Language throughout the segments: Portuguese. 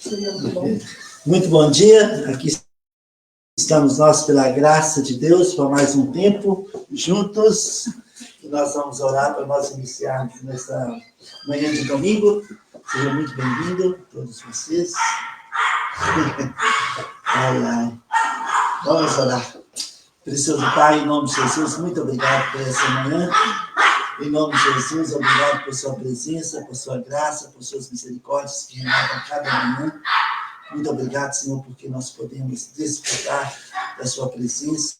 Seria muito bom. Muito bom dia. Aqui estamos nós, pela graça de Deus, por mais um tempo juntos. E nós vamos orar para nós iniciarmos nesta manhã de domingo. Seja muito bem-vindo, todos vocês. Ai, ai. Vamos orar. Precioso Pai, em nome de Jesus, muito obrigado por essa manhã. Em nome de Jesus, obrigado por sua presença, por sua graça, por suas misericórdias que renovam cada manhã. Muito obrigado, Senhor, porque nós podemos desfrutar da sua presença,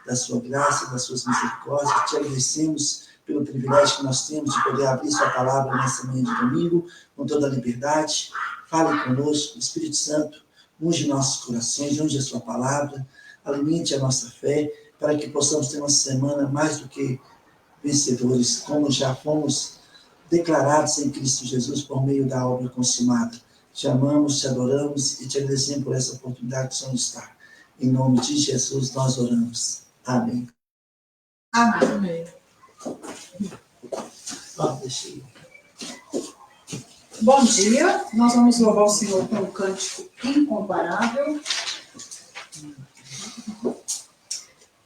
da sua graça, das suas misericórdias. Te agradecemos pelo privilégio que nós temos de poder abrir sua palavra nessa manhã de domingo, com toda a liberdade. Fale conosco, Espírito Santo, unge nossos corações, unge a sua palavra, alimente a nossa fé, para que possamos ter uma semana mais do que vencedores, como já fomos declarados em Cristo Jesus por meio da obra consumada. Te amamos, te adoramos e te agradecemos por essa oportunidade que o Senhor nos dá. Em nome de Jesus nós oramos. Amém. Amém. Deixa eu... Bom dia, nós vamos louvar o Senhor com um cântico incomparável.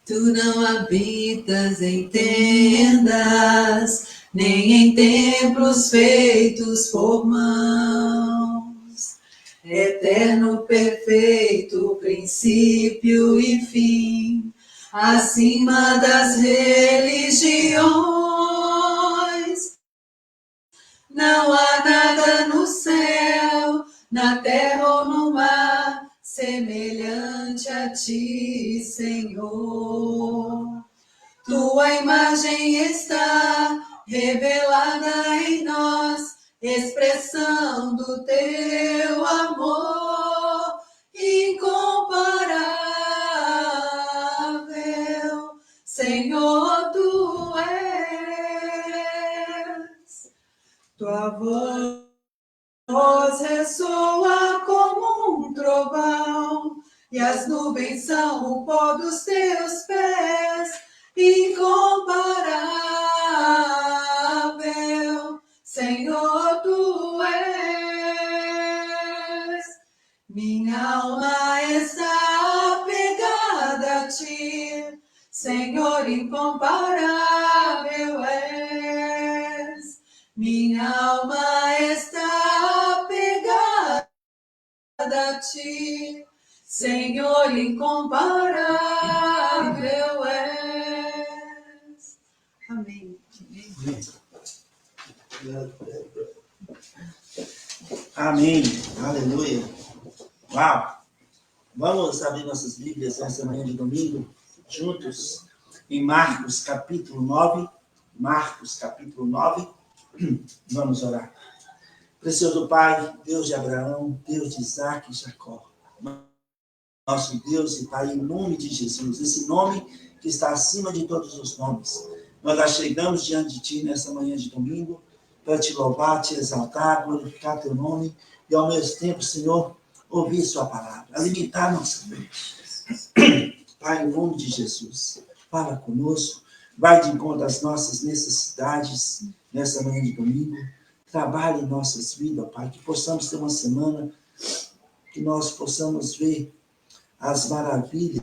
Tu não habitas em tendas, nem em templos feitos por mãos. Eterno, perfeito, princípio e fim, acima das religiões. Não há nada no céu, na terra ou no mar, semelhante a ti, Senhor. Tua imagem está revelada em nós, expressão do teu amor incomparável. Senhor, tu és. Tua voz ressoa como um trovão, e as nuvens são o pó dos teus pés, incomparável. Senhor, tu és. Minha alma está apegada a ti, Senhor, incomparável és. Minha alma está apegada a ti, Senhor, incomparável és. Amém. Amém. Aleluia. Uau. Vamos abrir nossas Bíblias nessa manhã de domingo, juntos, em Marcos, capítulo 9. Marcos, capítulo 9. Vamos orar. Precioso Pai, Deus de Abraão, Deus de Isaac e Jacó, nosso Deus e Pai, em nome de Jesus, esse nome que está acima de todos os nomes, nós já chegamos diante de Ti nessa manhã de domingo, para Te louvar, Te exaltar, glorificar Teu nome, e ao mesmo tempo, Senhor, ouvir Sua palavra, alimentar nossa fé. Pai, em nome de Jesus, fala conosco, vai de encontro às nossas necessidades nessa manhã de domingo, trabalhe em nossas vidas, Pai, que possamos ter uma semana, que nós possamos ver as maravilhas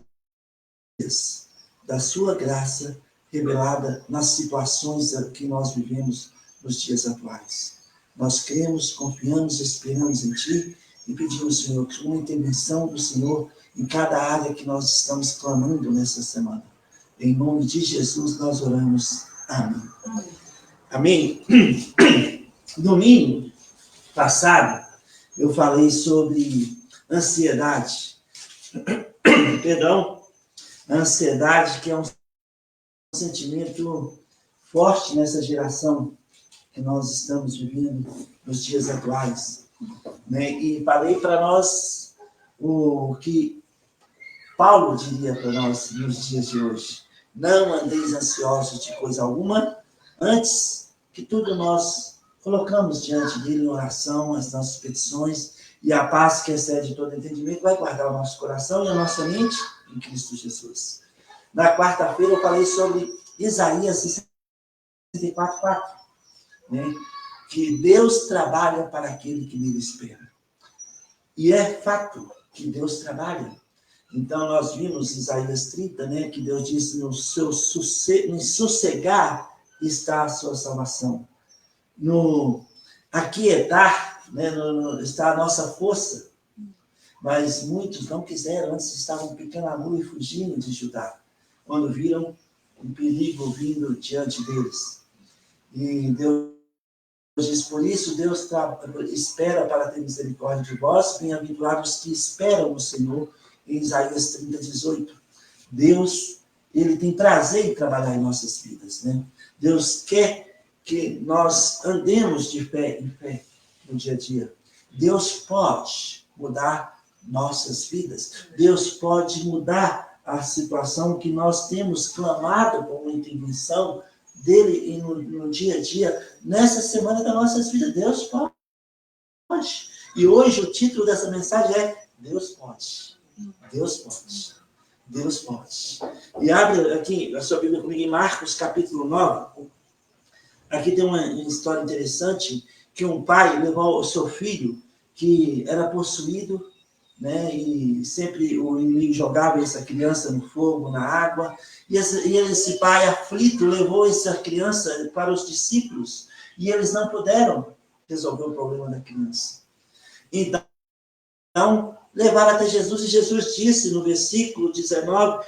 da Sua graça revelada nas situações que nós vivemos nos dias atuais. Nós cremos, confiamos, esperamos em Ti e pedimos, Senhor, que uma intervenção do Senhor em cada área que nós estamos clamando nessa semana. Em nome de Jesus nós oramos. Amém. Amém. Domingo passado, eu falei sobre ansiedade. Perdão. A ansiedade, que é um sentimento forte nessa geração que nós estamos vivendo nos dias atuais. Né? E falei para nós o que Paulo diria para nós nos dias de hoje. Não andeis ansiosos de coisa alguma, antes que tudo nós colocamos diante dele em oração, as nossas petições, e a paz que excede todo entendimento vai guardar o nosso coração e a nossa mente em Cristo Jesus. Na quarta-feira eu falei sobre Isaías 64:4, né? Que Deus trabalha para aquele que nele espera. E é fato que Deus trabalha. Então, nós vimos em Isaías 30, né, que Deus disse, no seu em sossegar está a sua salvação. No aquietar, né, está a nossa força. Mas muitos não quiseram, antes estavam picando a mula e fugindo de Judá, quando viram um perigo vindo diante deles. E Deus diz, por isso Deus espera para ter misericórdia de vós, bem-aventurados que esperam no Senhor, em Isaías 30, 18. Deus, ele tem prazer em trabalhar em nossas vidas, né? Deus quer que nós andemos de fé em fé no dia a dia. Deus pode mudar nossas vidas. Deus pode mudar a situação que nós temos clamado por uma intervenção dele no dia a dia, nessa semana da nossas vidas. Deus pode. E hoje o título dessa mensagem é Deus pode. Deus pode. Deus pode. E abre aqui a sua Bíblia comigo em Marcos, capítulo 9. Aqui tem uma história interessante, que um pai levou o seu filho, que era possuído, né, e sempre o inimigo jogava essa criança no fogo, na água, e esse pai aflito levou essa criança para os discípulos, e eles não puderam resolver o problema da criança. Então, levaram até Jesus, e Jesus disse no versículo 19,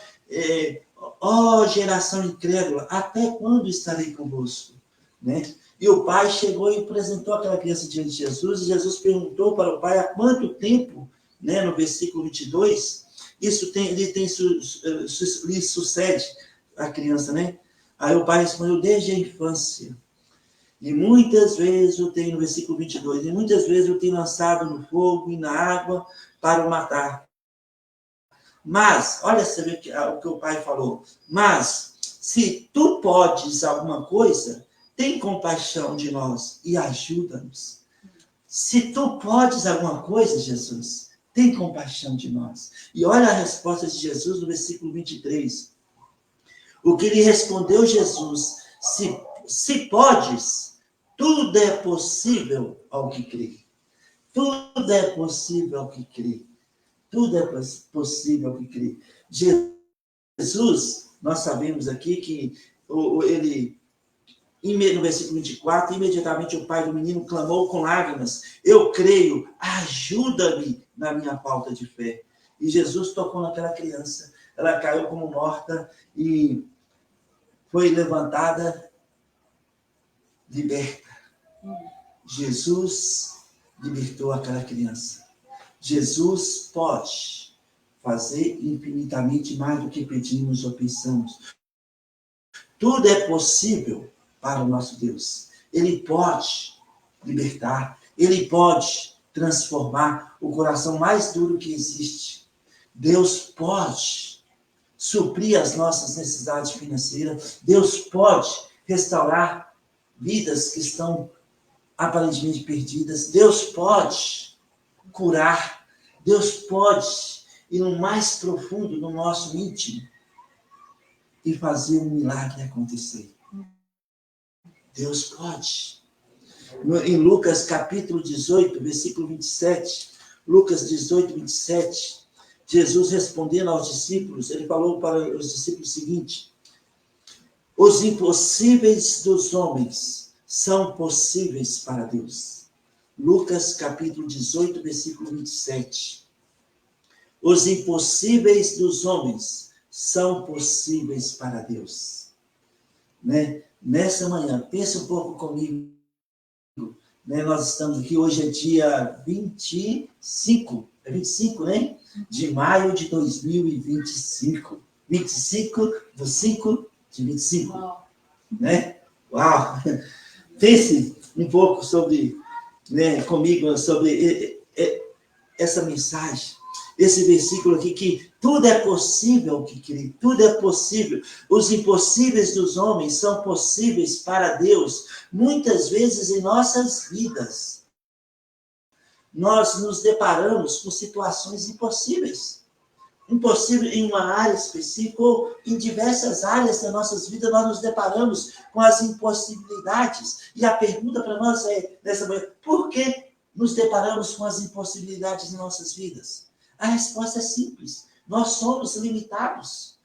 ó geração incrédula, até quando estarei convosco? Né? E o pai chegou e apresentou aquela criança diante de Jesus, e Jesus perguntou para o pai há quanto tempo, né, no versículo 22, lhe sucede a criança, né? Aí o pai respondeu, desde a infância. E muitas vezes eu tenho, no versículo 22, e muitas vezes eu tenho lançado no fogo e na água para o matar. Mas, olha, você vê o que o pai falou. Mas, se tu podes alguma coisa, tem compaixão de nós e ajuda-nos. Se tu podes alguma coisa, Jesus, tem compaixão de nós. E olha a resposta de Jesus no versículo 23. O que lhe respondeu Jesus, se podes, tudo é possível ao que crê. Tudo é possível ao que crê. Tudo é possível ao que crê. Jesus, nós sabemos aqui que ele, no versículo 24, imediatamente o pai do menino clamou com lágrimas, eu creio, ajuda-me na minha falta de fé. E Jesus tocou naquela criança, ela caiu como morta e foi levantada, liberta. Jesus libertou aquela criança. Jesus pode fazer infinitamente mais do que pedimos ou pensamos. Tudo é possível para o nosso Deus. Ele pode libertar, ele pode transformar o coração mais duro que existe. Deus pode suprir as nossas necessidades financeiras. Deus pode restaurar vidas que estão aparentemente perdidas. Deus pode curar. Deus pode ir no mais profundo, no nosso íntimo, e fazer um milagre acontecer. Deus pode. Em Lucas capítulo 18, versículo 27, Lucas 18, 27, Jesus respondendo aos discípulos, ele falou para os discípulos o seguinte, os impossíveis dos homens são possíveis para Deus. Lucas capítulo 18, versículo 27. Os impossíveis dos homens são possíveis para Deus. Né? Nessa manhã, pense um pouco comigo. Né? Nós estamos aqui, hoje é dia 25, é 25, né? De maio de 2025. 25 do 5 de 25. Uau. Né? Uau! Pense um pouco sobre, né, comigo, sobre essa mensagem. Esse versículo aqui, que tudo é possível que crê, tudo é possível. Os impossíveis dos homens são possíveis para Deus. Muitas vezes em nossas vidas, nós nos deparamos com situações impossíveis. Impossível em uma área específica ou em diversas áreas da nossas vidas, nós nos deparamos com as impossibilidades. E a pergunta para nós é, nessa manhã, por que nos deparamos com as impossibilidades em nossas vidas? A resposta é simples. Nós somos limitados.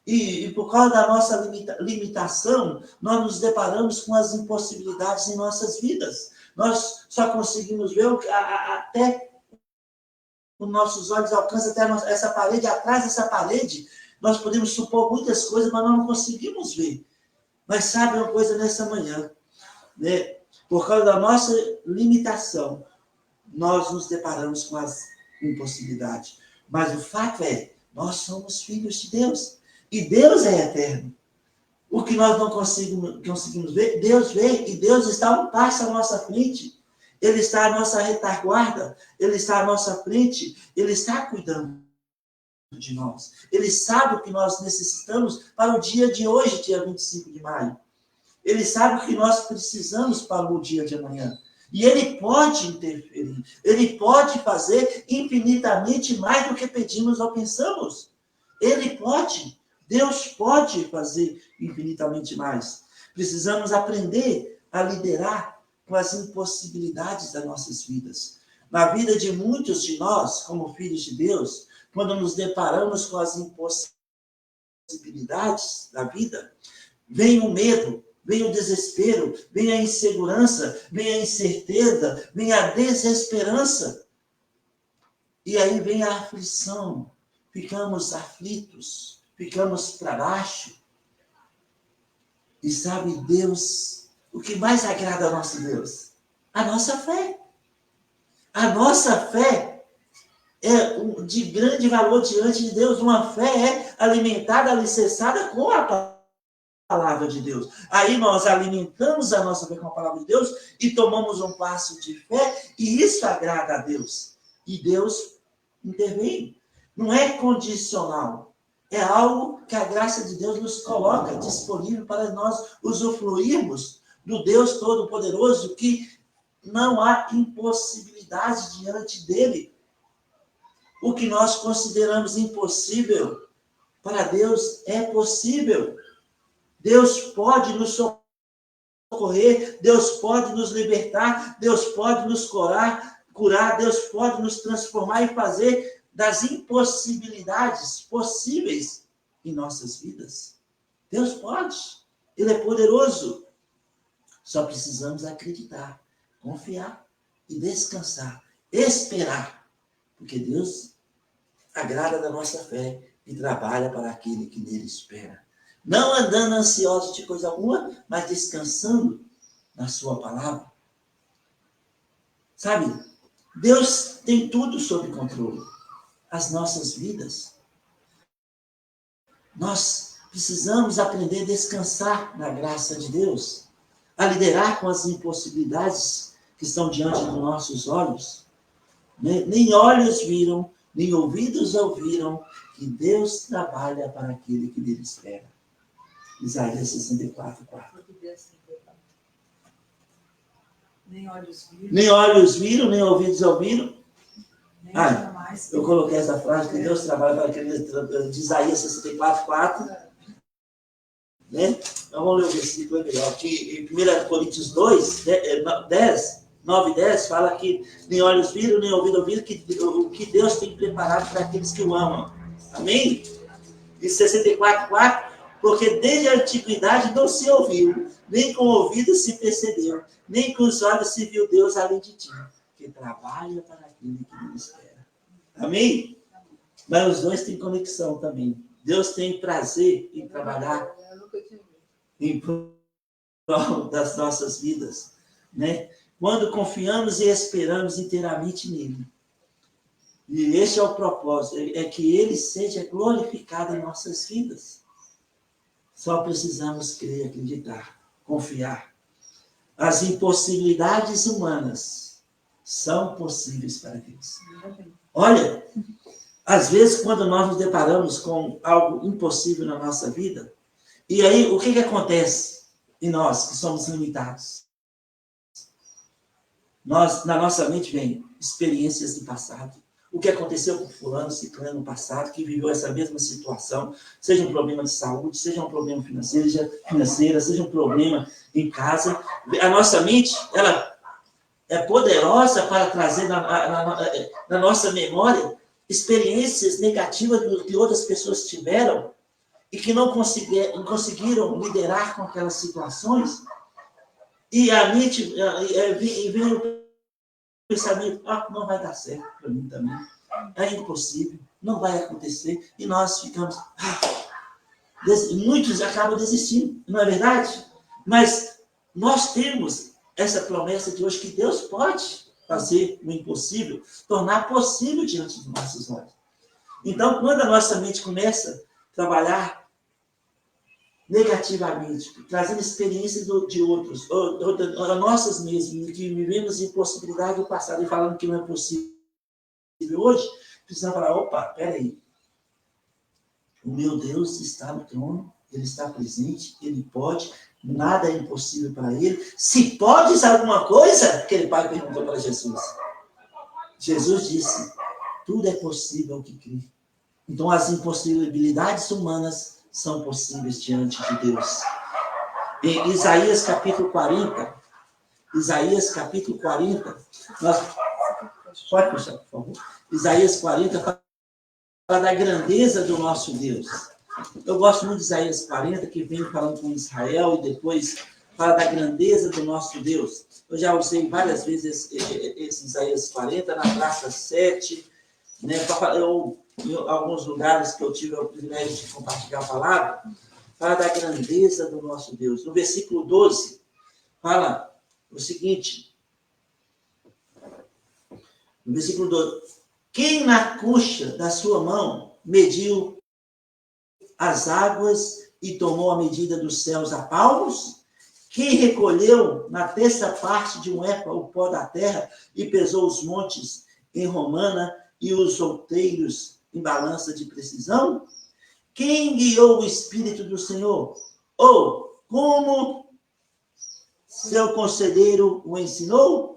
E por causa da nossa limitação, nós nos deparamos com as impossibilidades em nossas vidas. Nós só conseguimos ver até os nossos olhos alcançam até essa parede. Atrás dessa parede, nós podemos supor muitas coisas, mas nós não conseguimos ver. Mas sabe uma coisa nessa manhã, né? Por causa da nossa limitação, nós nos deparamos com as impossibilidades. Mas o fato é, nós somos filhos de Deus. E Deus é eterno. O que nós não conseguimos ver, Deus vê. E Deus está um passo à nossa frente. Ele está à nossa retaguarda. Ele está à nossa frente. Ele está cuidando de nós. Ele sabe o que nós necessitamos para o dia de hoje, dia 25 de maio. Ele sabe o que nós precisamos para o dia de amanhã. E Ele pode interferir. Ele pode fazer infinitamente mais do que pedimos ou pensamos. Ele pode. Deus pode fazer infinitamente mais. Precisamos aprender a liderar com as impossibilidades das nossas vidas. Na vida de muitos de nós, como filhos de Deus, quando nos deparamos com as impossibilidades da vida, vem o medo, vem o desespero, vem a insegurança, vem a incerteza, vem a desesperança. E aí vem a aflição, ficamos aflitos, ficamos para baixo. E sabe, Deus, o que mais agrada ao nosso Deus? A nossa fé. A nossa fé é de grande valor diante de Deus. Uma fé é alimentada, alicerçada com a palavra de Deus. Aí nós alimentamos a nossa fé com a palavra de Deus e tomamos um passo de fé e isso agrada a Deus. E Deus intervém. Não é condicional. É algo que a graça de Deus nos coloca disponível para nós usufruirmos do Deus Todo-Poderoso, que não há impossibilidade diante dele. O que nós consideramos impossível, para Deus é possível. Deus pode nos socorrer, Deus pode nos libertar, Deus pode nos curar, Deus pode nos transformar e fazer das impossibilidades possíveis em nossas vidas. Deus pode, Ele é poderoso. Só precisamos acreditar, confiar e descansar, esperar, porque Deus agrada da nossa fé e trabalha para aquele que nele espera. Não andando ansioso de coisa alguma, mas descansando na sua palavra. Sabe, Deus tem tudo sob controle. As nossas vidas. Nós precisamos aprender a descansar na graça de Deus, a liderar com as impossibilidades que estão diante dos nossos olhos. Nem olhos viram, nem ouvidos ouviram que Deus trabalha para aquele que dele espera. Isaías 64, 4. Nem olhos viram, nem ouvidos ouviram. Eu coloquei essa frase, que Deus trabalha para aquele de Isaías 64, 4. Né? Então vamos ler o versículo, é melhor. Que em 1 Coríntios 2, 9 e 10, fala que nem olhos viram, nem ouvido ouviram, o que Deus tem preparado para aqueles que o amam. Amém? E 64, 4, porque desde a antiguidade não se ouviu, nem com o ouvido se percebeu, nem com os olhos se viu Deus além de ti, que trabalha para aquele que nos espera. Amém? Mas os dois têm conexão também. Deus tem prazer em trabalhar em prol das nossas vidas, né? Quando confiamos e esperamos inteiramente nele. E este é o propósito, é que ele seja glorificado em nossas vidas. Só precisamos crer, acreditar, confiar. As impossibilidades humanas são possíveis para Deus. Olha, às vezes quando nós nos deparamos com algo impossível na nossa vida, e aí o que acontece em nós que somos limitados? Na nossa mente vem experiências do passado. O que aconteceu com fulano, ciclano no passado, que viveu essa mesma situação, seja um problema de saúde, seja um problema financeiro, seja um problema em casa. A nossa mente, ela é poderosa para trazer na nossa memória experiências negativas que outras pessoas tiveram e que não conseguiram liderar com aquelas situações. E a mente vem o pensamento, não vai dar certo para mim também. É impossível, não vai acontecer. E nós ficamos... muitos acabam desistindo, não é verdade? Mas nós temos essa promessa de hoje que Deus pode fazer o impossível, tornar possível diante dos nossos olhos. Então, quando a nossa mente começa a trabalhar negativamente, trazendo experiências de outros, ou nossas mesmas, que vivemos impossibilidade do passado e falando que não é possível hoje, precisamos falar, opa, peraí, o meu Deus está no trono, Ele está presente, Ele pode, nada é impossível para Ele. Se podes alguma coisa, aquele pai perguntou para Jesus. Jesus disse, tudo é possível ao que crê. Então as impossibilidades humanas são possíveis diante de Deus. Em Isaías capítulo 40, pode puxar, por favor. Isaías 40 fala da grandeza do nosso Deus. Eu gosto muito de Isaías 40, que vem falando com Israel e depois fala da grandeza do nosso Deus. Eu já usei várias vezes esse Isaías 40 na Praça 7, né? Em alguns lugares que eu tive o privilégio de compartilhar a palavra, fala da grandeza do nosso Deus. No versículo 12, fala o seguinte, no versículo 12, quem na coxa da sua mão mediu as águas e tomou a medida dos céus a palmos? Quem recolheu na terça parte de um épa o pó da terra e pesou os montes em romana e os outeiros em balança de precisão? Quem guiou o Espírito do Senhor? Ou como seu conselheiro o ensinou?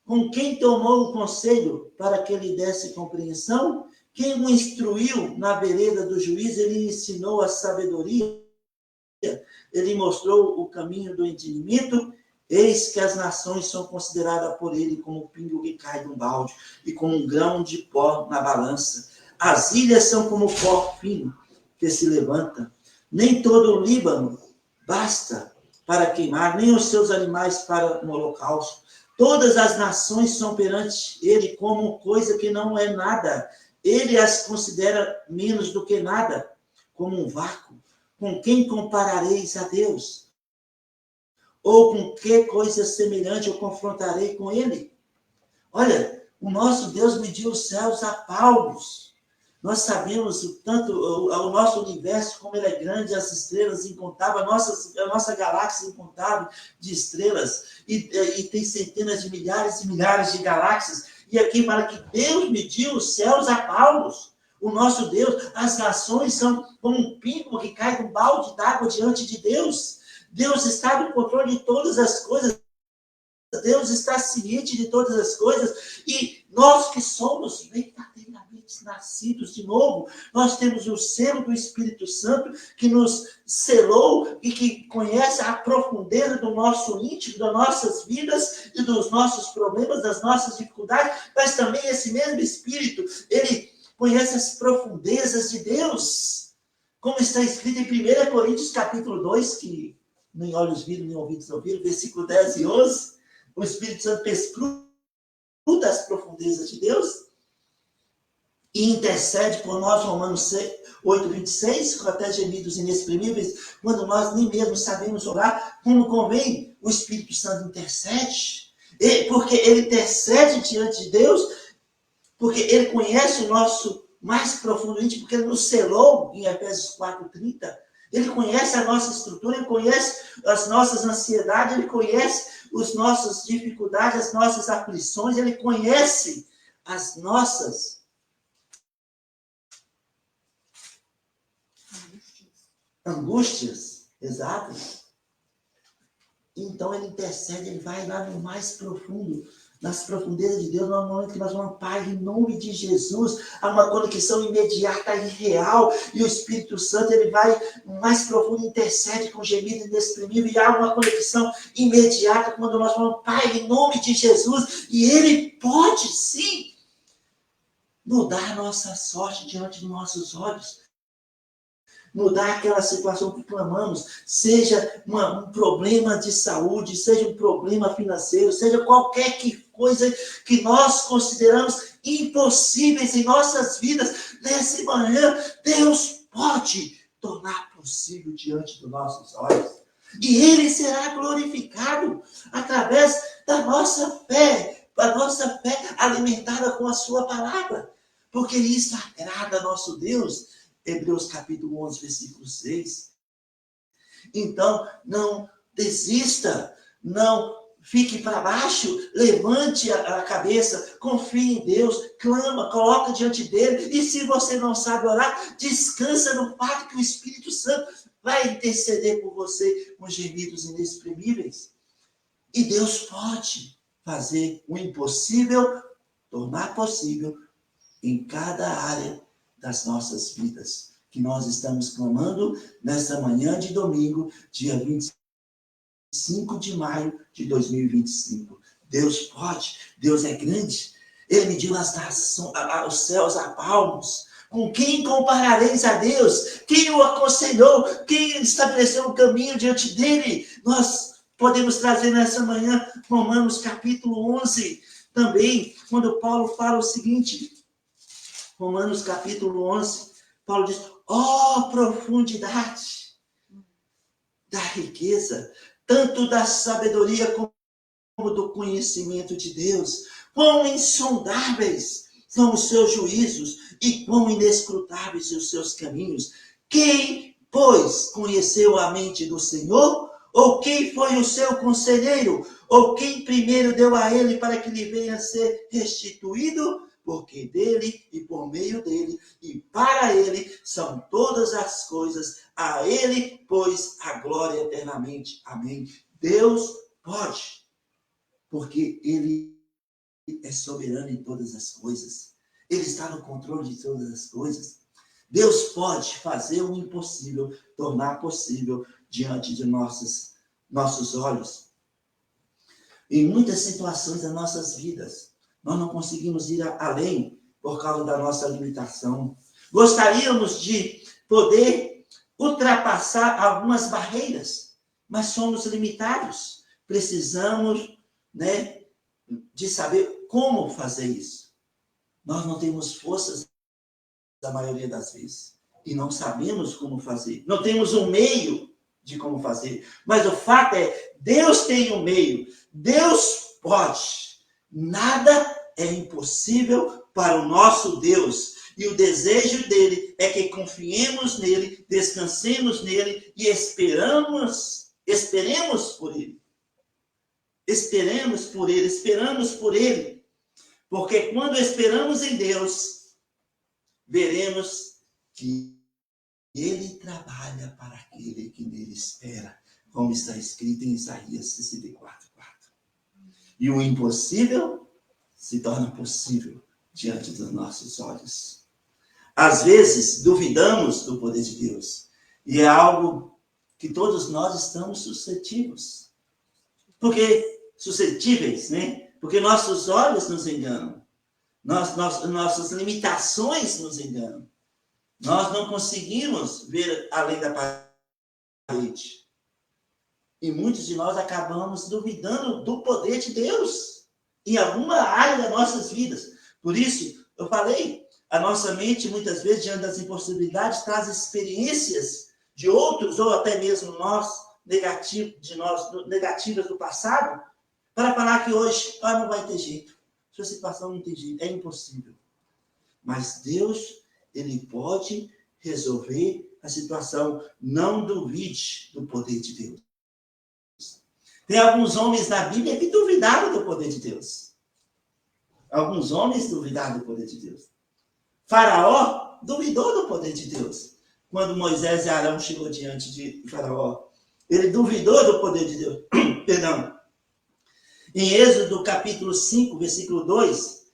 Com quem tomou o conselho para que lhe desse compreensão? Quem o instruiu na vereda do juízo? Ele ensinou a sabedoria. Ele mostrou o caminho do entendimento. Eis que as nações são consideradas por ele como pingo que cai de um balde e como um grão de pó na balança. As ilhas são como pó fino que se levanta. Nem todo o Líbano basta para queimar, nem os seus animais para um holocausto. Todas as nações são perante ele como coisa que não é nada. Ele as considera menos do que nada, como um vácuo. Com quem comparareis a Deus? Ou com que coisa semelhante eu confrontarei com ele? Olha, o nosso Deus mediu os céus a palmos. Nós sabemos o tanto, o nosso universo, como ele é grande, as estrelas incontáveis, a nossa galáxia incontável de estrelas, e tem centenas de milhares e milhares de galáxias. E aqui fala que Deus mediu os céus a palmos. O nosso Deus, as nações são como um pingo que cai de um balde d'água diante de Deus. Deus está no controle de todas as coisas. Deus está ciente de todas as coisas. E nós que somos verdadeiramente nascidos de novo, nós temos o selo do Espírito Santo que nos selou e que conhece a profundeza do nosso íntimo, das nossas vidas e dos nossos problemas, das nossas dificuldades, mas também esse mesmo Espírito, ele conhece as profundezas de Deus, como está escrito em 1 Coríntios capítulo 2, que nem olhos viram, nem ouvidos ouviram, versículo 10 e 11, o Espírito Santo perscruta as profundezas de Deus e intercede por nós, Romanos 8:26, com até gemidos inexprimíveis, quando nós nem mesmo sabemos orar como convém. O Espírito Santo intercede, porque ele intercede diante de Deus, porque ele conhece o nosso mais profundo íntimo, porque ele nos selou em Efésios 4:30. Ele conhece a nossa estrutura, ele conhece as nossas ansiedades, ele conhece as nossas dificuldades, as nossas aflições, ele conhece as nossas angústias, exato. Então ele intercede, ele vai lá no mais profundo. nas profundezas de Deus, no momento que nós vamos, Pai, em nome de Jesus, há uma conexão imediata e real, e o Espírito Santo, ele vai mais profundo, intercede com gemido inexprimível, e há uma conexão imediata quando nós vamos, Pai, em nome de Jesus, e ele pode, sim, mudar a nossa sorte diante dos nossos olhos. Mudar aquela situação que clamamos, seja um problema de saúde, seja um problema financeiro, seja qualquer coisa que nós consideramos impossíveis em nossas vidas, nessa manhã, Deus pode tornar possível diante dos nossos olhos. E Ele será glorificado através da nossa fé alimentada com a sua palavra, porque isso agrada a nosso Deus. Hebreus capítulo 11, versículo 6. Então, não desista, não fique para baixo, levante a cabeça, confie em Deus, clama, coloca diante dele, e se você não sabe orar, descansa no fato que o Espírito Santo vai interceder por você com gemidos inexprimíveis. E Deus pode fazer o impossível, tornar possível em cada área das nossas vidas, que nós estamos clamando nesta manhã de domingo, dia 25 de maio de 2025. Deus pode, Deus é grande, Ele mediu os céus a palmos. Com quem comparareis a Deus? Quem o aconselhou? Quem estabeleceu o caminho diante dele? Nós podemos trazer nessa manhã Romanos capítulo 11, também, quando Paulo fala o seguinte, Romanos capítulo 11, Paulo diz, profundidade da riqueza, tanto da sabedoria como do conhecimento de Deus, quão insondáveis são os seus juízos e quão inescrutáveis os seus caminhos. Quem, pois, conheceu a mente do Senhor? Ou quem foi o seu conselheiro? Ou quem primeiro deu a ele para que lhe venha a ser restituído? Porque dele e por meio dele e para ele são todas as coisas, a ele, pois, a glória eternamente. Amém. Deus pode, porque ele é soberano em todas as coisas. Ele está no controle de todas as coisas. Deus pode fazer o impossível, tornar possível diante de nossos olhos. Em muitas situações das nossas vidas, nós não conseguimos ir além por causa da nossa limitação. Gostaríamos de poder ultrapassar algumas barreiras, mas somos limitados. Precisamos, de saber como fazer isso. Nós não temos forças a maioria das vezes e não sabemos como fazer. Não temos um meio de como fazer. Mas o fato é, Deus tem um meio. Deus pode. Nada é impossível para o nosso Deus. E o desejo dele é que confiemos nele, descansemos nele e esperemos por ele. Esperamos por ele. Porque quando esperamos em Deus, veremos que ele trabalha para aquele que nele espera, como está escrito em Isaías 64:4. E o impossível se torna possível diante dos nossos olhos. Às vezes, duvidamos do poder de Deus. E é algo que todos nós estamos suscetíveis. Porque nossos olhos nos enganam. Nossas limitações nos enganam. Nós não conseguimos ver além da parede. E muitos de nós acabamos duvidando do poder de Deus em alguma área das nossas vidas. Por isso, eu falei, a nossa mente, muitas vezes, diante das impossibilidades, traz experiências de outros, ou até mesmo negativas do passado, para falar que hoje não vai ter jeito. Sua situação não tem jeito, é impossível. Mas Deus, ele pode resolver a situação. Não duvide do poder de Deus. Tem alguns homens na Bíblia que duvidaram do poder de Deus. Alguns homens duvidaram do poder de Deus. Faraó duvidou do poder de Deus. Quando Moisés e Arão chegou diante de Faraó, ele duvidou do poder de Deus. Perdão. Em Êxodo capítulo 5, versículo 2,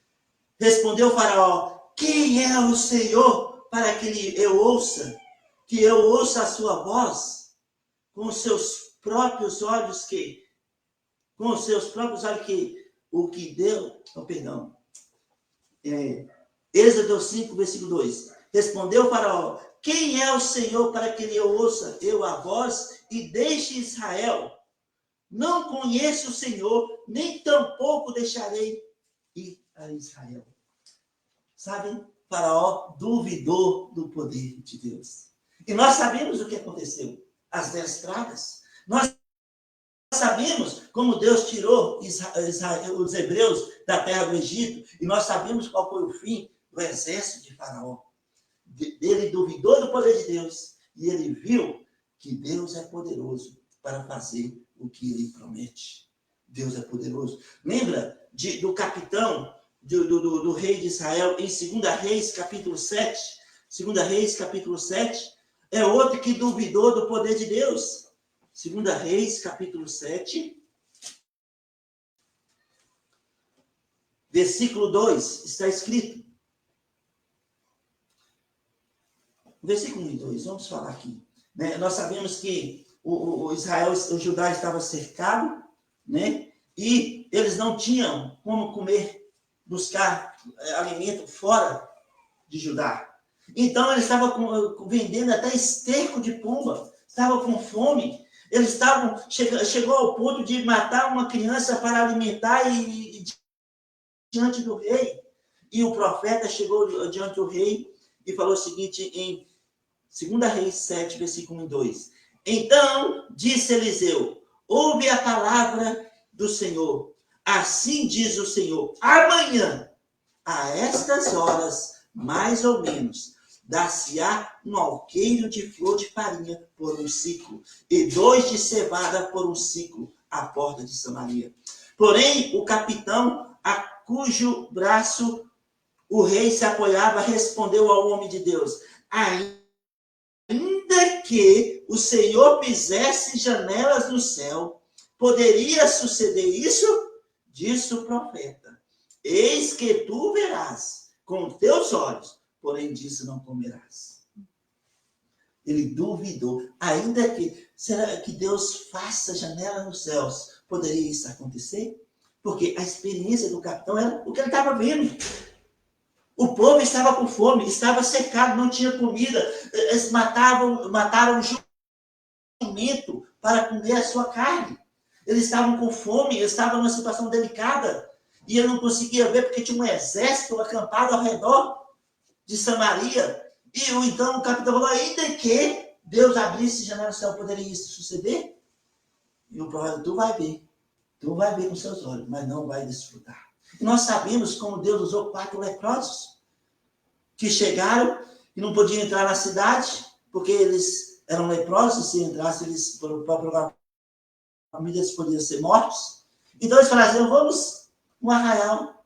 respondeu o faraó: quem é o Senhor para que eu ouça a sua voz com os seus próprios olhos que o que deu, perdão. Êxodo 5, versículo 2. Respondeu o faraó: quem é o Senhor para que eu ouça a voz e deixe Israel? Não conheço o Senhor, nem tampouco deixarei ir a Israel. Sabe, faraó duvidou do poder de Deus. E nós sabemos o que aconteceu. As 10 pragas. Nós sabemos como Deus tirou os hebreus da terra do Egito. E nós sabemos qual foi o fim do exército de faraó. Ele duvidou do poder de Deus. E ele viu que Deus é poderoso para fazer o que ele promete. Deus é poderoso. Lembra do capitão do rei de Israel em 2 Reis, capítulo 7? 2 Reis, capítulo 7, é outro que duvidou do poder de Deus. 2 Reis, capítulo 7, versículo 2, está escrito. Versículo 1 e 2, vamos falar aqui. Né? Nós sabemos que o Judá estava cercado, né? E eles não tinham como comer, buscar alimento fora de Judá. Então eles estavam vendendo até esterco de pomba, estavam com fome. Eles chegou ao ponto de matar uma criança para alimentar e diante do rei. E o profeta chegou diante do rei e falou o seguinte em 2 Reis 7, versículo 1 e 2. Então disse Eliseu: ouve a palavra do Senhor. Assim diz o Senhor: amanhã, a estas horas, mais ou menos, dar-se-á um alqueiro de flor de farinha por um ciclo, e 2 de cevada por um ciclo, à porta de Samaria. Porém, o capitão, a cujo braço o rei se apoiava, respondeu ao homem de Deus: ainda que o Senhor fizesse janelas no céu, poderia suceder isso? Disse o profeta: eis que tu verás com teus olhos, porém disso não comerás. Ele duvidou. Ainda que, será que Deus faça janela nos céus? Poderia isso acontecer? Porque a experiência do capitão era o que ele estava vendo. O povo estava com fome, estava secado, não tinha comida. Eles mataram o jumento para comer a sua carne. Eles estavam com fome, eles estavam numa situação delicada. E ele não conseguia ver porque tinha um exército acampado ao redor de Samaria. E então o capitão falou: ainda que Deus abrisse janela do céu, poderia isso suceder? E o profeta: tu vai ver com seus olhos, mas não vai desfrutar. E nós sabemos como Deus usou 4 leprosos que chegaram e não podiam entrar na cidade, porque eles eram leprosos, se entrassem, eles, para provar a comida, eles podiam ser mortos. Então eles falaram: vamos no arraial.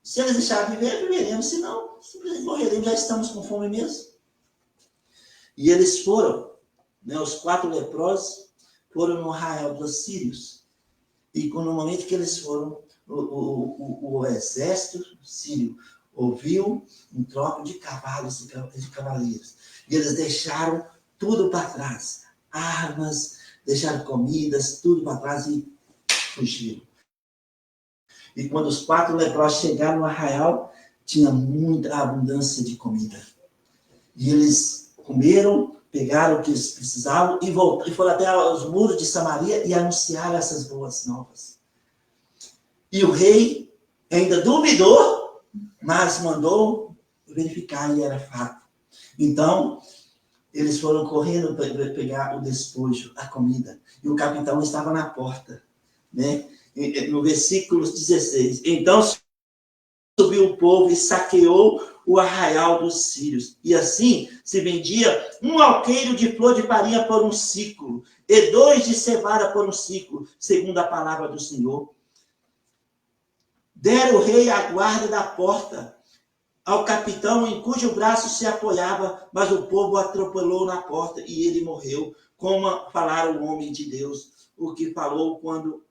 Se eles deixarem viver, viveremos. Se não, simplesmente morreremos, já estamos com fome mesmo. E eles foram, né, os 4 leprosos foram no arraial dos sírios. E no momento que eles foram, o exército sírio ouviu um troco de cavalos e de cavaleiros. E eles deixaram tudo para trás. Armas, deixaram comidas, tudo para trás e fugiram. E quando os 4 leprosos chegaram no arraial, tinha muita abundância de comida. E eles comeram, pegaram o que eles precisavam e foram até os muros de Samaria e anunciaram essas boas novas. E o rei ainda duvidou, mas mandou verificar e era fato. Então, eles foram correndo para pegar o despojo, a comida. E o capitão estava na porta, né? No versículo 16. Então subiu o povo e saqueou o arraial dos sírios. E assim se vendia um alqueiro de flor de farinha por um ciclo, e 2 de cevada por um ciclo, segundo a palavra do Senhor. Dera o rei a guarda da porta ao capitão em cujo braço se apoiava, mas o povo atropelou na porta e ele morreu, como falara o homem de Deus, o que falou quando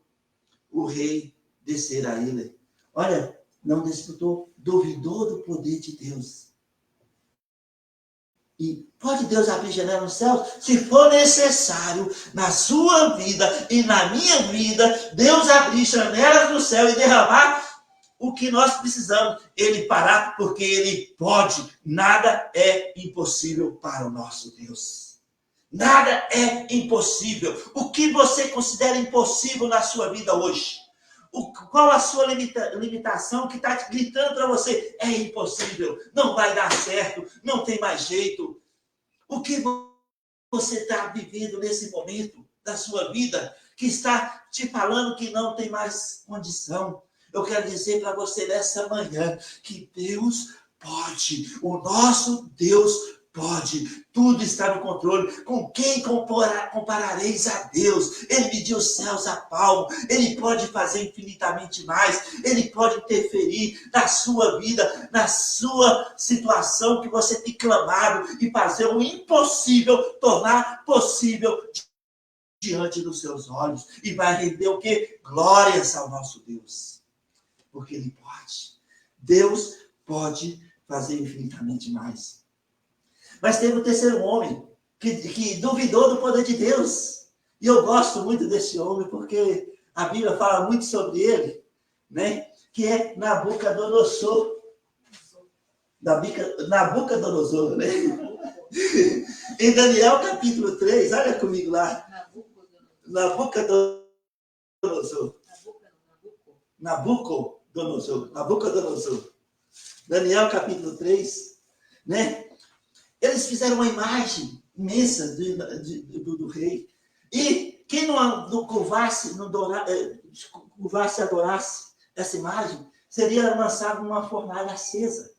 o rei descer a ilha. Olha, não disputou, duvidou do poder de Deus. E pode Deus abrir janela no céu? Se for necessário, na sua vida e na minha vida, Deus abrir janelas no céu e derramar o que nós precisamos. Ele parar, porque Ele pode. Nada é impossível para o nosso Deus. Nada é impossível. O que você considera impossível na sua vida hoje? Qual a sua limitação que está gritando para você? É impossível, não vai dar certo, não tem mais jeito. O que você está vivendo nesse momento da sua vida que está te falando que não tem mais condição? Eu quero dizer para você nessa manhã que Deus pode, o nosso Deus pode, tudo está no controle. Com quem comparareis a Deus? Ele mediu os céus a palmo, Ele pode fazer infinitamente mais, Ele pode interferir na sua vida, na sua situação que você tem clamado e fazer o impossível tornar possível diante dos seus olhos. E vai render o quê? Glórias ao nosso Deus. Porque Ele pode. Deus pode fazer infinitamente mais. Mas teve o terceiro homem que duvidou do poder de Deus. E eu gosto muito desse homem porque a Bíblia fala muito sobre ele, né? Que é Nabucodonosor. Nabucodonosor, né? Em Daniel capítulo 3, olha comigo lá. Nabucodonosor. Daniel capítulo 3, né? Eles fizeram uma imagem imensa do rei. E quem não curvasse, e adorasse essa imagem, seria lançado numa fornalha acesa.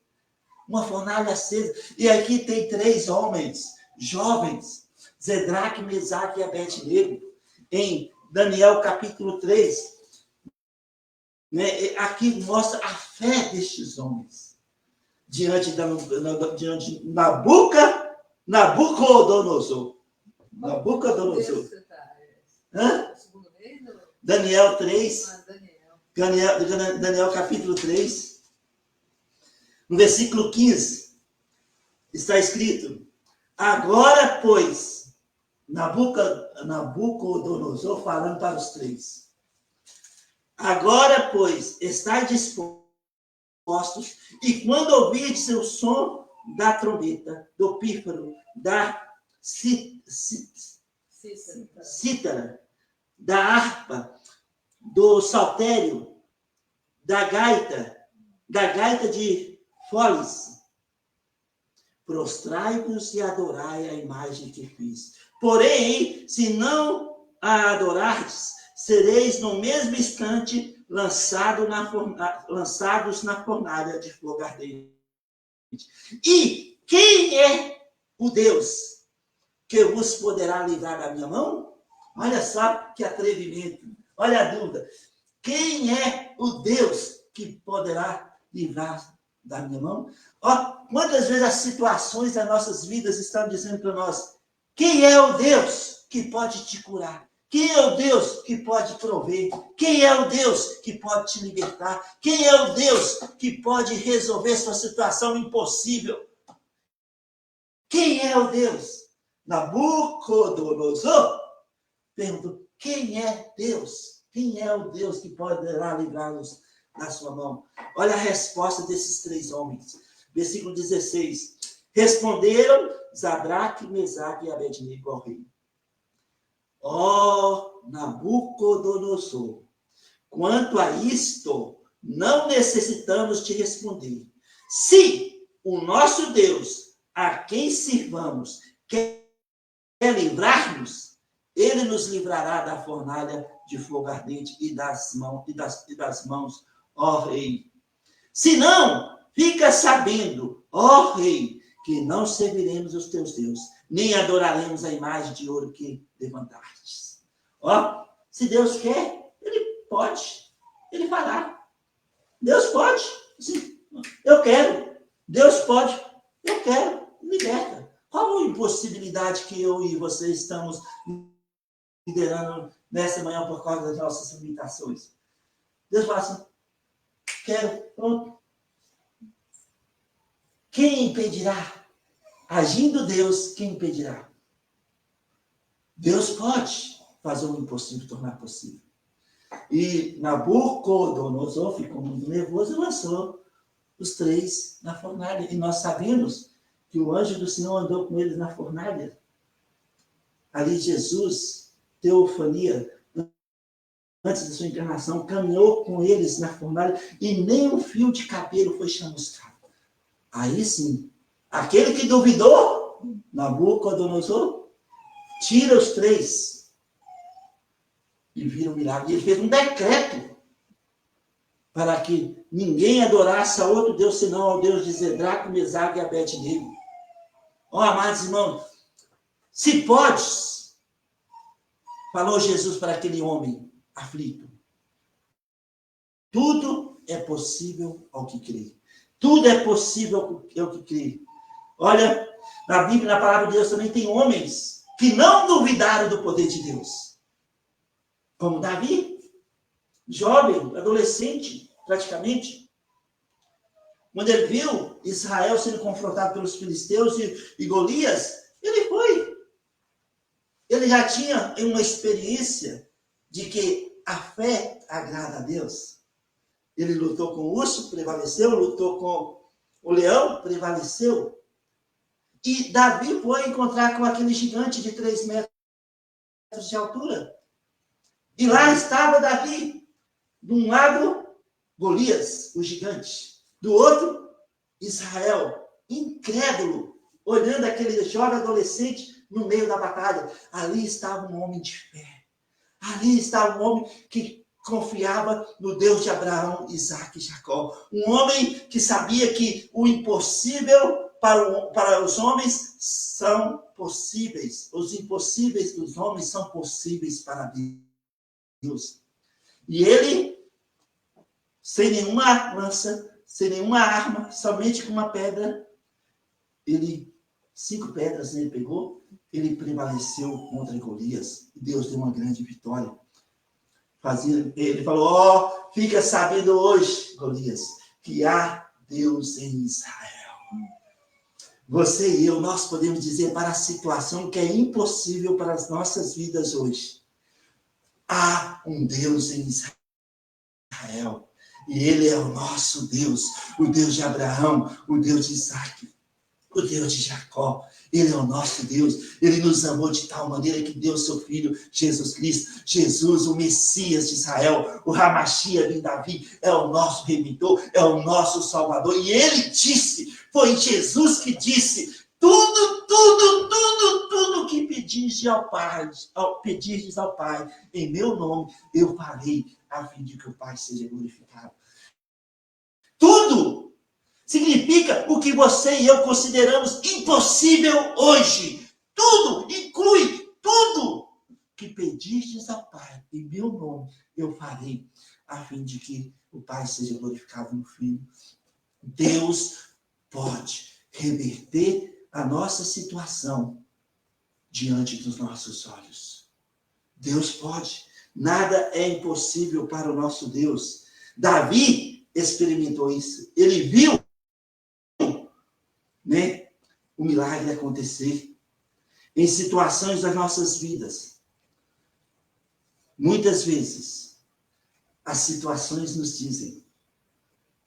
Uma fornalha acesa. E aqui tem 3 homens jovens, Zedraque, Mesaque e Abednego, em Daniel capítulo 3. Né? Aqui mostra a fé destes homens. Diante de Nabucodonosor. Nabucodonosor. Hã? Daniel 3. Daniel capítulo 3. No versículo 15. Está escrito: agora, pois, Nabucodonosor falando para os 3. Agora, pois, estai dispostos, e quando ouvirdes o som da trombeta, do pífaro, da cítara, da harpa, do saltério, da gaita de foles, prostrai-vos e adorai a imagem que fiz. Porém, se não a adorardes, sereis no mesmo instante lançados na fornalha de fogo ardente. E quem é o Deus que vos poderá livrar da minha mão? Olha só que atrevimento. Olha a dúvida. Quem é o Deus que poderá livrar da minha mão? Ó, quantas vezes as situações das nossas vidas estão dizendo para nós: quem é o Deus que pode te curar? Quem é o Deus que pode prover? Quem é o Deus que pode te libertar? Quem é o Deus que pode resolver sua situação impossível? Quem é o Deus? Nabucodonosor perguntou: quem é Deus? Quem é o Deus que poderá livrá-los da sua mão? Olha a resposta desses 3 homens. Versículo 16. Responderam Sadraque, Mesaque e Abednego ao rei: ó Nabucodonosor, quanto a isto, não necessitamos te responder. Se o nosso Deus, a quem sirvamos, quer livrar-nos, ele nos livrará da fornalha de fogo ardente e das mãos, ó rei. Se não, fica sabendo, ó rei, que não serviremos os teus deuses, nem adoraremos a imagem de ouro que levantastes. Ó, se Deus quer, Ele pode, Ele fará. Deus pode, sim, eu quero. Deus pode, eu quero, liberta. Qual a impossibilidade que eu e você estamos liderando nessa manhã por causa das nossas limitações? Deus fala assim, quero, pronto. Quem impedirá? Agindo Deus, quem impedirá? Deus pode fazer o impossível tornar possível. E Nabucodonosor ficou muito nervoso e lançou os 3 na fornalha. E nós sabemos que o anjo do Senhor andou com eles na fornalha. Ali Jesus, teofania, antes da sua encarnação, caminhou com eles na fornalha e nem um fio de cabelo foi chamuscado. Aí sim, aquele que duvidou, Nabucodonosor, tira os 3 e vira um milagre. E ele fez um decreto para que ninguém adorasse a outro Deus senão ao Deus de Zedraco, Mesaque e Abednego. Ó, amados irmãos, se podes, falou Jesus para aquele homem aflito, tudo é possível ao que crê. Tudo é possível ao que crê. Olha, na Bíblia, na palavra de Deus, também tem homens que não duvidaram do poder de Deus. Como Davi, jovem, adolescente, praticamente. Quando ele viu Israel sendo confrontado pelos filisteus e Golias, ele foi. Ele já tinha uma experiência de que a fé agrada a Deus. Ele lutou com o urso, prevaleceu, lutou com o leão, prevaleceu. E Davi foi encontrar com aquele gigante de 3 metros de altura. E lá estava Davi. De um lado, Golias, o gigante. Do outro, Israel, incrédulo, olhando aquele jovem adolescente no meio da batalha. Ali estava um homem de fé. Ali estava um homem que confiava no Deus de Abraão, Isaque e Jacó. Um homem que sabia que o impossível para os homens são possíveis. Os impossíveis dos homens são possíveis para Deus. E ele, sem nenhuma lança, sem nenhuma arma, somente com uma pedra, 5 pedras ele pegou, ele prevaleceu contra Golias. E Deus deu uma grande vitória. Ele falou, fica sabendo hoje, Golias, que há Deus em Israel. Você e eu, nós podemos dizer para a situação que é impossível para as nossas vidas hoje. Há um Deus em Israel. E Ele é o nosso Deus, o Deus de Abraão, o Deus de Isaque, o Deus de Jacó. Ele é o nosso Deus. Ele nos amou de tal maneira que deu seu Filho, Jesus Cristo. Jesus, o Messias de Israel, o Hamashia ben Davi, é o nosso Redentor, é o nosso Salvador. E Ele disse, foi Jesus que disse, tudo que pedirdes ao Pai, em meu nome, eu farei, a fim de que o Pai seja glorificado. Tudo significa o que você e eu consideramos impossível hoje. Tudo, inclui tudo que pedistes ao Pai, em meu nome, eu farei, a fim de que o Pai seja glorificado no Filho. Deus pode reverter a nossa situação diante dos nossos olhos. Deus pode. Nada é impossível para o nosso Deus. Davi experimentou isso. Ele viu, o milagre acontecer em situações das nossas vidas. Muitas vezes, as situações nos dizem,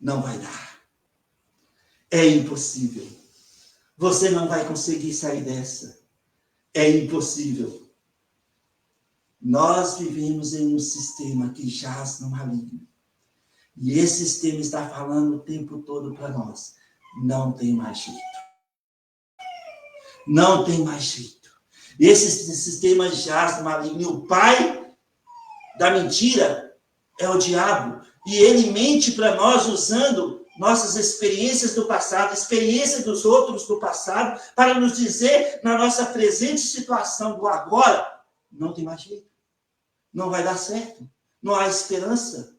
não vai dar. É impossível. Você não vai conseguir sair dessa. É impossível. Nós vivemos em um sistema que jaz no maligno. E esse sistema está falando o tempo todo para nós. Não tem mais jeito. Não tem mais jeito. Esse sistema jaz no maligno. E o pai da mentira é o diabo. E ele mente para nós usando nossas experiências do passado, experiências dos outros do passado, para nos dizer, na nossa presente situação do agora, não tem mais jeito. Não vai dar certo. Não há esperança.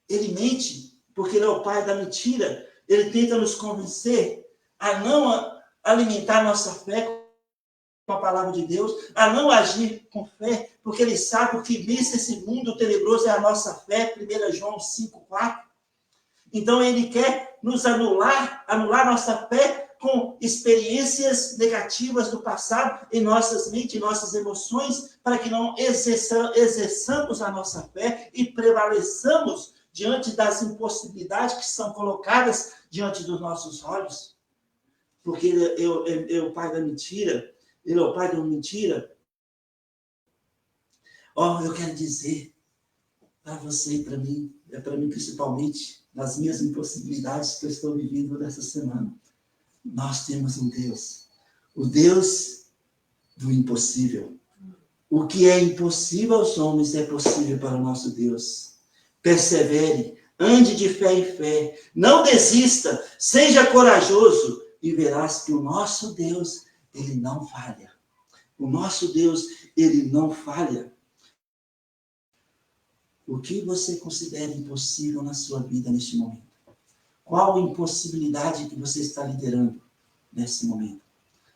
Ele mente, porque ele é o pai da mentira. Ele tenta nos convencer a não alimentar nossa fé a palavra de Deus, a não agir com fé, porque ele sabe o que vence esse mundo tenebroso é a nossa fé, 1 João 5,4. Então ele quer nos anular nossa fé com experiências negativas do passado em nossas mentes, em nossas emoções, para que não exerçamos a nossa fé e prevaleçamos diante das impossibilidades que são colocadas diante dos nossos olhos. Porque ele é o pai da mentira. Ele é o pai da mentira. Eu quero dizer para você e para mim principalmente, nas minhas impossibilidades que eu estou vivendo nessa semana. Nós temos um Deus, o Deus do impossível. O que é impossível aos homens é possível para o nosso Deus. Persevere, ande de fé em fé, não desista, seja corajoso e verás que o nosso Deus, ele não falha. O nosso Deus, ele não falha. O que você considera impossível na sua vida neste momento? Qual a impossibilidade que você está liderando nesse momento?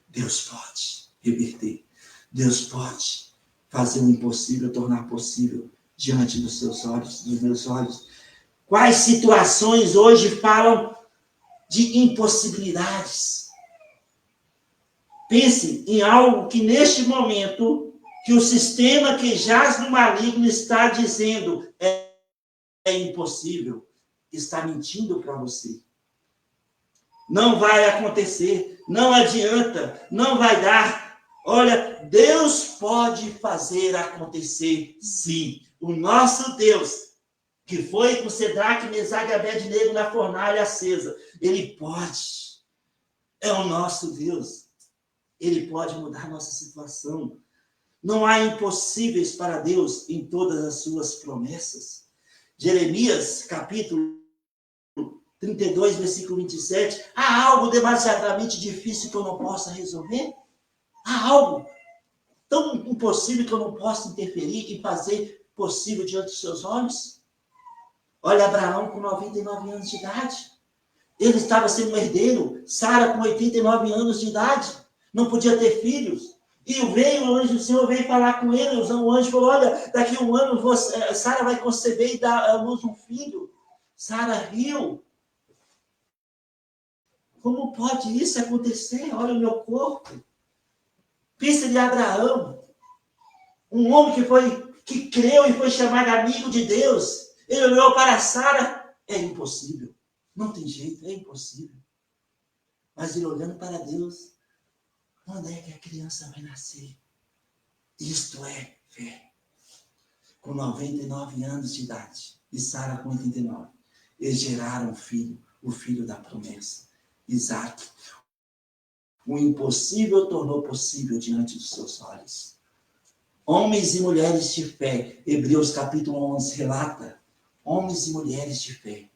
Deus pode reverter. Deus pode fazer o impossível tornar possível diante dos seus olhos, dos meus olhos. Quais situações hoje falam de impossibilidades? Pense em algo que neste momento, que o sistema que jaz no maligno está dizendo é impossível. Está mentindo para você. Não vai acontecer, não adianta, não vai dar. Olha, Deus pode fazer acontecer, sim. O nosso Deus, que foi com Cedraque, Mesaque e Abednego na fornalha acesa, ele pode. É o nosso Deus. Ele pode mudar a nossa situação. Não há impossíveis para Deus em todas as suas promessas. Jeremias, capítulo 32, versículo 27. Há algo demasiadamente difícil que eu não possa resolver? Há algo tão impossível que eu não possa interferir e fazer possível diante dos seus olhos? Olha Abraão com 99 anos de idade. Ele estava sendo um herdeiro. Sara com 89 anos de idade. Não podia ter filhos. E o anjo do Senhor veio falar com ele. O anjo falou, olha, daqui a um ano Sara vai conceber e dar à luz um filho. Sara riu. Como pode isso acontecer? Olha o meu corpo. Pensa em Abraão. Um homem que creu e foi chamado amigo de Deus. Ele olhou para Sara. É impossível. Não tem jeito, é impossível. Mas ele olhando para Deus, quando é que a criança vai nascer? Isto é fé. Com 99 anos de idade, e Sara com 89, eles geraram um filho, o filho da promessa, Isaac. O impossível tornou possível diante dos seus olhos. Homens e mulheres de fé, Hebreus capítulo 11 relata, homens e mulheres de fé.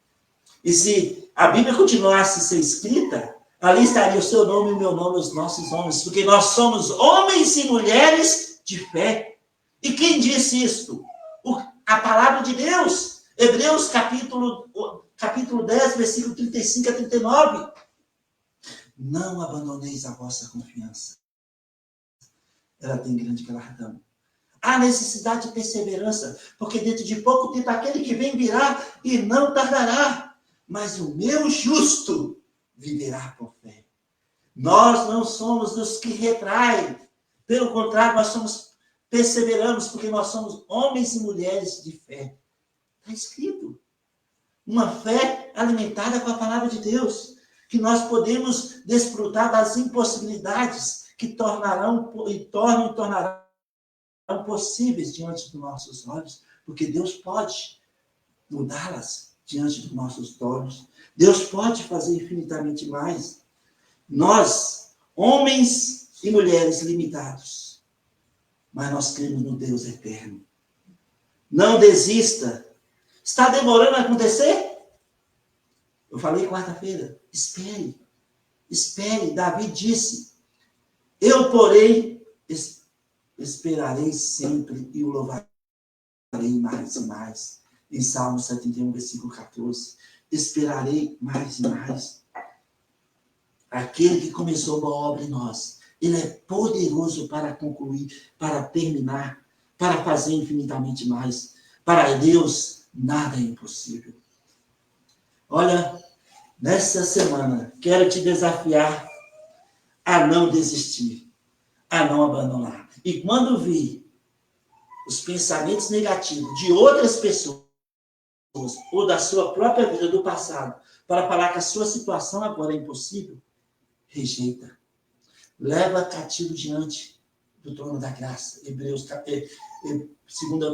E se a Bíblia continuasse a ser escrita, ali estaria o seu nome e o meu nome, os nossos homens, porque nós somos homens e mulheres de fé. E quem disse isto? A palavra de Deus. Hebreus capítulo 10, versículo 35 a 39. Não abandoneis a vossa confiança. Ela tem grande galardão. Há necessidade de perseverança, porque dentro de pouco tempo aquele que vem virá e não tardará. Mas o meu justo viverá por fé. Nós não somos dos que retraem. Pelo contrário, perseveramos, porque nós somos homens e mulheres de fé. Está escrito. Uma fé alimentada com a palavra de Deus. Que nós podemos desfrutar das impossibilidades que tornarão possíveis diante dos nossos olhos. Porque Deus pode mudá-las diante dos nossos olhos. Deus pode fazer infinitamente mais. Nós, homens e mulheres limitados, mas nós cremos no Deus eterno. Não desista. Está demorando a acontecer? Eu falei quarta-feira, espere. Espere. Davi disse, eu, porém, esperarei sempre e o louvarei mais e mais. Em Salmo 71, versículo 14. Esperarei mais e mais. Aquele que começou uma obra em nós, Ele é poderoso para concluir, para terminar, para fazer infinitamente mais. Para Deus, nada é impossível. Olha, nessa semana, quero te desafiar a não desistir, a não abandonar. E quando vir os pensamentos negativos de outras pessoas, ou da sua própria vida, do passado, para falar que a sua situação agora é impossível, rejeita. Leva cativo diante do trono da graça. 2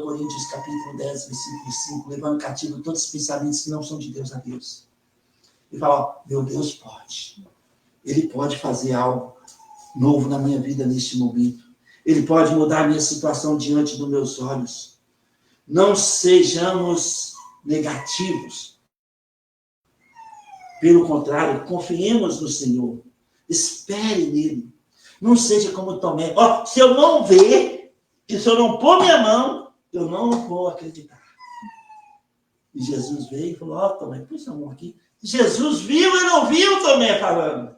Coríntios, capítulo 10, versículo 5. Levando cativo todos os pensamentos que não são de Deus a Deus. E fala, ó, meu Deus pode. Ele pode fazer algo novo na minha vida neste momento. Ele pode mudar a minha situação diante dos meus olhos. Não sejamos negativos. Pelo contrário, confiemos no Senhor. Espere nele. Não seja como Tomé. Ó, se eu não ver, e se eu não pôr minha mão, eu não vou acreditar. E Jesus veio e falou, ó, Tomé, põe sua mão aqui. Jesus viu e não viu Tomé falando.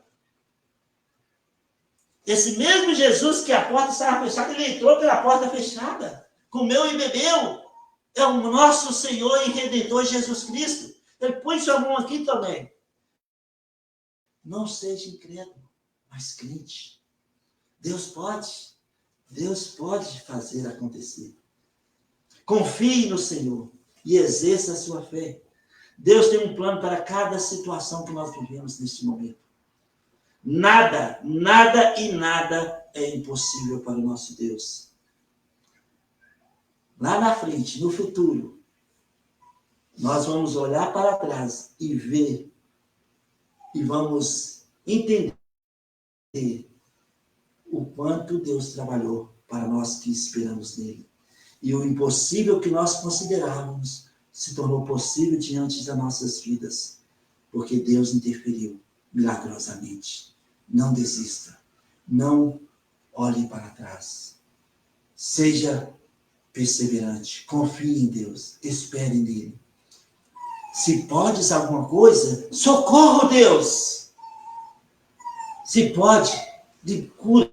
Esse mesmo Jesus que a porta estava fechada, ele entrou pela porta fechada. Comeu e bebeu. É o nosso Senhor e Redentor Jesus Cristo. Ele põe sua mão aqui também. Não seja incrédulo, mas crente. Deus pode fazer acontecer. Confie no Senhor e exerça a sua fé. Deus tem um plano para cada situação que nós vivemos neste momento. Nada é impossível para o nosso Deus. Lá na frente, no futuro, nós vamos olhar para trás e ver e vamos entender o quanto Deus trabalhou para nós que esperamos nele. E o impossível que nós considerávamos se tornou possível diante das nossas vidas, porque Deus interferiu milagrosamente. Não desista. Não olhe para trás. Seja perseverante. Confie em Deus. Espere nele. Se podes alguma coisa, socorro Deus. Se pode, cura,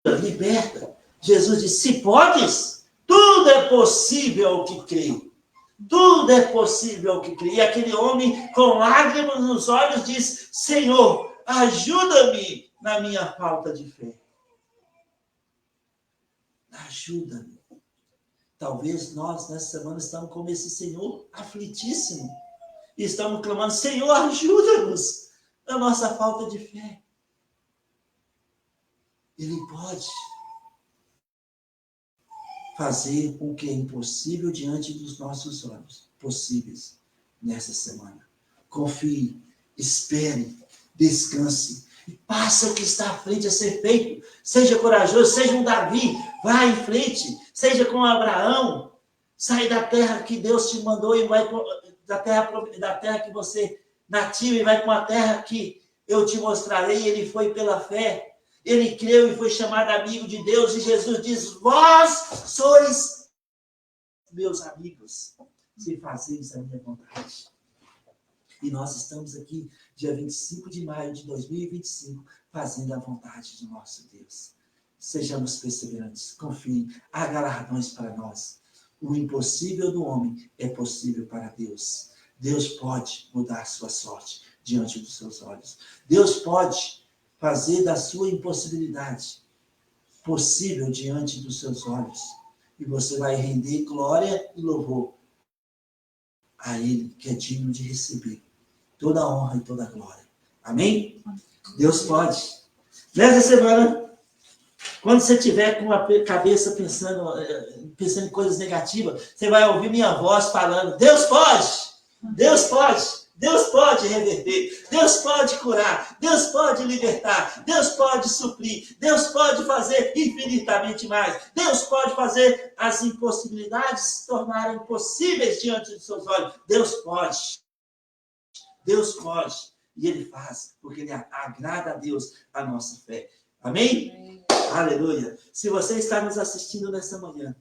liberta. Jesus disse, se podes, tudo é possível ao que crê. Tudo é possível ao que crê. E aquele homem com lágrimas nos olhos diz, Senhor, ajuda-me na minha falta de fé. Ajuda-me. Talvez nós, nessa semana, estamos como esse Senhor aflitíssimo. E estamos clamando, Senhor, ajuda-nos na nossa falta de fé. Ele pode fazer o que é impossível diante dos nossos olhos, possíveis nessa semana. Confie, espere, descanse. E passa o que está à frente a ser feito. Seja corajoso, seja um Davi, vá em frente. Seja como Abraão, sai da terra que Deus te mandou e vai da terra que você nativa e vai para uma terra que eu te mostrarei. Ele foi pela fé, ele creu e foi chamado amigo de Deus. E Jesus diz, vós sois meus amigos, se fazeis a minha vontade. E nós estamos aqui, dia 25 de maio de 2025, fazendo a vontade do nosso Deus. Sejamos perseverantes, confiem, há galardões para nós. O impossível do homem é possível para Deus. Deus pode mudar a sua sorte diante dos seus olhos. Deus pode fazer da sua impossibilidade possível diante dos seus olhos. E você vai render glória e louvor a Ele, que é digno de receber toda a honra e toda a glória. Amém? Deus pode. Nessa semana, quando você estiver com a cabeça pensando em coisas negativas, você vai ouvir minha voz falando, Deus pode, Deus pode, Deus pode reverter, Deus pode curar, Deus pode libertar, Deus pode suprir, Deus pode fazer infinitamente mais, Deus pode fazer as impossibilidades se tornarem possíveis diante dos seus olhos. Deus pode. Deus pode, e Ele faz, porque Ele agrada a Deus a nossa fé. Amém? Amém. Aleluia. Se você está nos assistindo nessa manhã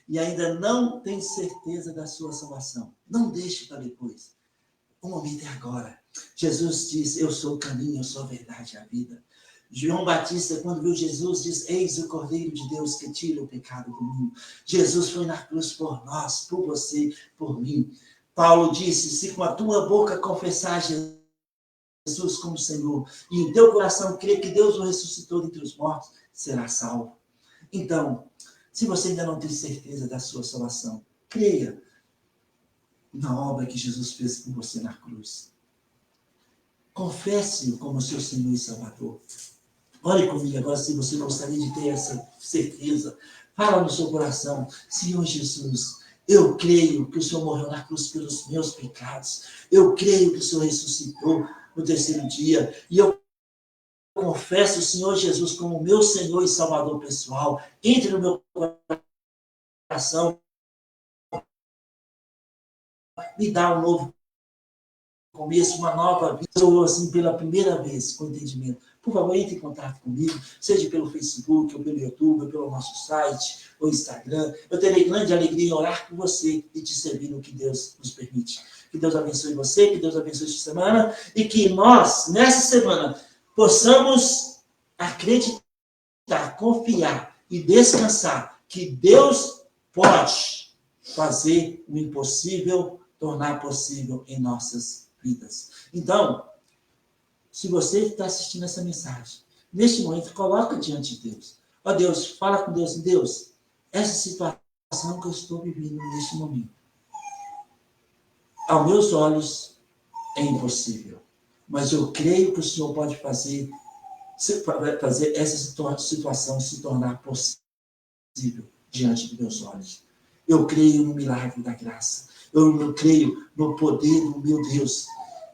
e ainda não tem certeza da sua salvação, não deixe para depois. O momento é agora. Jesus diz, eu sou o caminho, eu sou a verdade e a vida. João Batista, quando viu Jesus, diz: eis o Cordeiro de Deus que tira o pecado do mundo. Jesus foi na cruz por nós, por você, por mim. Paulo disse: se com a tua boca confessar Jesus como Senhor, e em teu coração crer que Deus o ressuscitou dentre os mortos, será salvo. Então, se você ainda não tem certeza da sua salvação, creia na obra que Jesus fez por você na cruz. Confesse-o como seu Senhor e Salvador. Ore comigo agora se você gostaria de ter essa certeza. Fala no seu coração: Senhor Jesus, eu creio que o Senhor morreu na cruz pelos meus pecados. Eu creio que o Senhor ressuscitou no terceiro dia. E eu confesso o Senhor Jesus como meu Senhor e Salvador pessoal. Entre no meu coração. Me dá um novo começo, uma nova vida. Eu, assim, pela primeira vez, com entendimento. Por favor, entre em contato comigo, seja pelo Facebook, ou pelo YouTube, ou pelo nosso site, ou Instagram. Eu terei grande alegria em orar por você e te servir no que Deus nos permite. Que Deus abençoe você, que Deus abençoe esta semana, e que nós, nessa semana, possamos acreditar, confiar e descansar que Deus pode fazer o impossível tornar possível em nossas vidas. Então, se você está assistindo essa mensagem, neste momento, coloca diante de Deus. Ó Deus, fala com Deus. Deus, essa situação que eu estou vivendo neste momento, aos meus olhos, é impossível. Mas eu creio que o Senhor pode fazer essa situação se tornar possível diante dos meus olhos. Eu creio no milagre da graça. Eu creio no poder do meu Deus,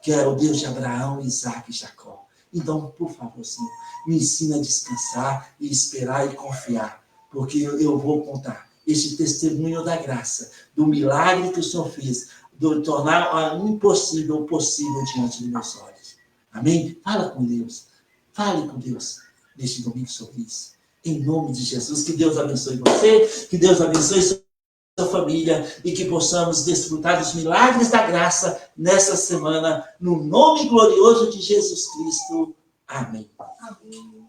que é o Deus de Abraão, Isaac e Jacó. Então, por favor, Senhor, me ensina a descansar e esperar e confiar, porque eu vou contar este testemunho da graça, do milagre que o Senhor fez, de tornar o impossível possível diante dos meus olhos. Amém? Fala com Deus. Fale com Deus neste domingo sobre isso. Em nome de Jesus, que Deus abençoe você, que Deus abençoe sua família e que possamos desfrutar dos milagres da graça nessa semana, no nome glorioso de Jesus Cristo. Amém. Amém.